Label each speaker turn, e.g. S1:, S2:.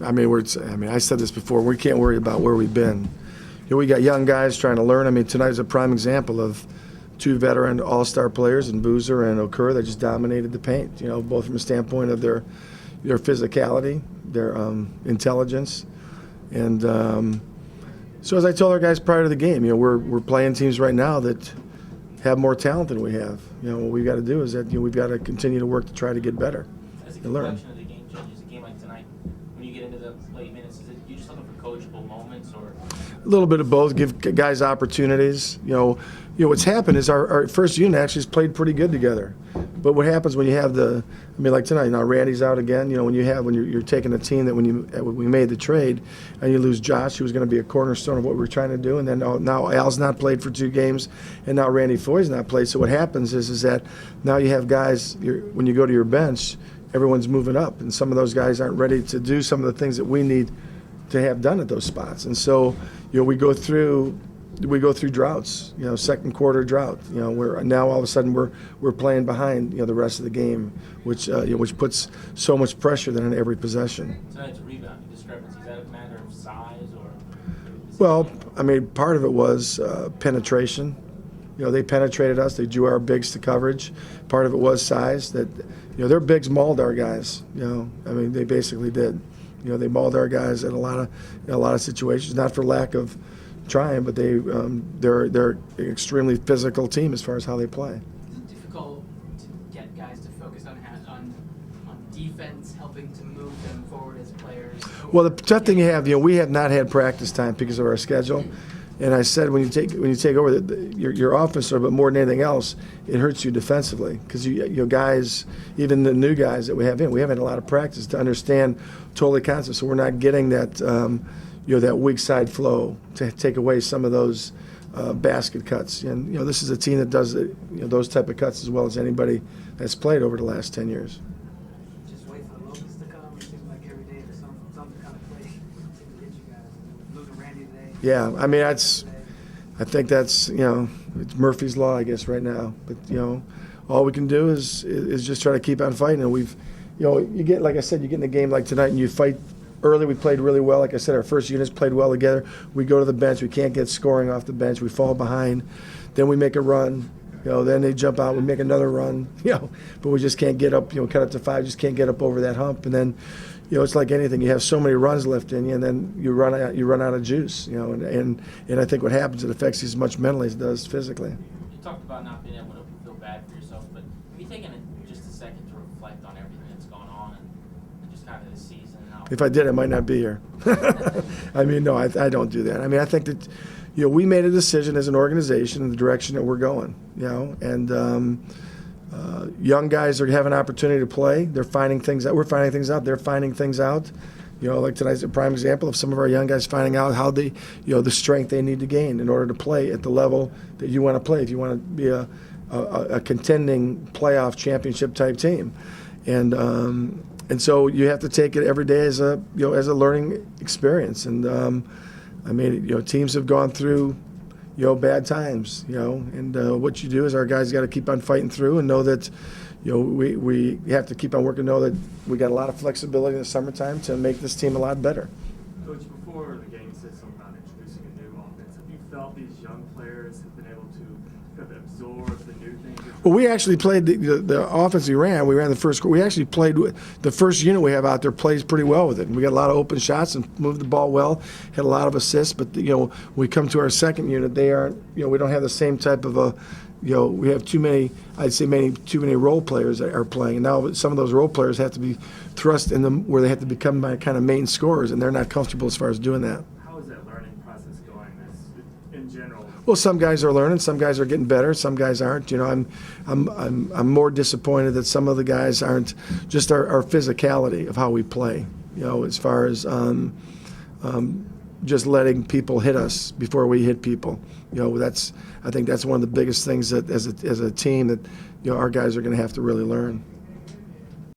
S1: I mean, I said this before. We can't worry about where we've been. We got young guys trying to learn. I mean, tonight's a prime example of two veteran all-star players in Boozer and Okur that just dominated the paint. Both from a standpoint of their physicality, their intelligence, and so as I told our guys prior to the game, we're playing teams right now that have more talent than we have. What we've got to do is that we've got to continue to work to try to get better and learn.
S2: As a complexion of the game changes, a game like tonight, when you get into the late minutes, is it you just looking for coachable moments or?
S1: A little bit of both. Give guys opportunities. What's happened is our first unit actually has played pretty good together. But what happens when you have like tonight, now Randy's out again. When you're taking a team that when we made the trade, and you lose Josh, who was going to be a cornerstone of what we were trying to do, and then now Al's not played for 2 games, and now Randy Foy's not played. So what happens is that now you have guys. When you go to your bench, everyone's moving up, and some of those guys aren't ready to do some of the things that we need to have done at those spots. And so we go through droughts, second quarter drought. Where now all of a sudden we're playing behind the rest of the game, which puts so much pressure then on every possession.
S2: Tonight's rebounding discrepancy, is that a matter of size or?
S1: Well, I mean, part of it was penetration. They penetrated us. They drew our bigs to coverage. Part of it was size. That their bigs mauled our guys. I mean, they basically did. They mauled our guys in a lot of situations, not for lack of trying, but they're an extremely physical team as far as how they play.
S3: Is it difficult to get guys to focus on defense, helping to move them forward as players?
S1: Well, the tough thing you have, we have not had practice time because of our schedule. And I said when you take over your offense, but more than anything else, it hurts you defensively because guys, even the new guys that we have we haven't had a lot of practice to understand totally concepts, so we're not getting that that weak side flow to take away some of those basket cuts. And this is a team that does those type of cuts as well as anybody that's played over the last 10 years.
S4: Just wait for the locusts to come. It seems like every day there's some kind of play to hit you guys. Losing Randy today.
S1: Yeah, I mean I think that's it's Murphy's law, I guess, right now. But all we can do is just try to keep on fighting. And we've you get, like I said, you get in a game like tonight and you fight. Early, we played really well. Like I said, our first units played well together. We go to the bench. We can't get scoring off the bench. We fall behind. Then we make a run. Then they jump out. We make another run. But we just can't get up. Cut up to 5. Just can't get up over that hump. And then, it's like anything. You have so many runs left in you, and then you run out of juice. And I think what happens, it affects you as much mentally as it does physically.
S2: You talked about not being able to feel bad for yourself, but have you taken just a second to reflect on everything that's gone on and just kind of the season?
S1: If I did, I might not be here. I mean, no, I don't do that. I mean, I think that, we made a decision as an organization in the direction that we're going, and young guys are having an opportunity to play. They're finding things out. We're finding things out. They're finding things out. Like tonight's a prime example of some of our young guys finding out how they, the strength they need to gain in order to play at the level that you want to play if you want to be a contending playoff championship type team. And so you have to take it every day as a learning experience. And I mean, teams have gone through bad times. And what you do is our guys got to keep on fighting through and know that we have to keep on working. Know that we got a lot of flexibility in the summertime to make this team a lot better.
S5: Coach, before the game, you said something about introducing a new offense. Have you felt these young players have been able to kind of absorb the new things?
S1: Well, we actually played the offense we ran. We ran the first quarter. We actually played the first unit we have out there plays pretty well with it. We got a lot of open shots and moved the ball well. Had a lot of assists, but when we come to our second unit, they aren't. We don't have the same type of a. We have too many. I'd say too many role players that are playing. And now some of those role players have to be thrust in them where they have to become my kind of main scorers, and they're not comfortable as far as doing that.
S5: How is that learning process going in general?
S1: Well, some guys are learning, some guys are getting better, some guys aren't. I'm more disappointed that some of the guys aren't just our physicality of how we play. As far as just letting people hit us before we hit people. I think that's one of the biggest things that as a team that our guys are going to have to really learn.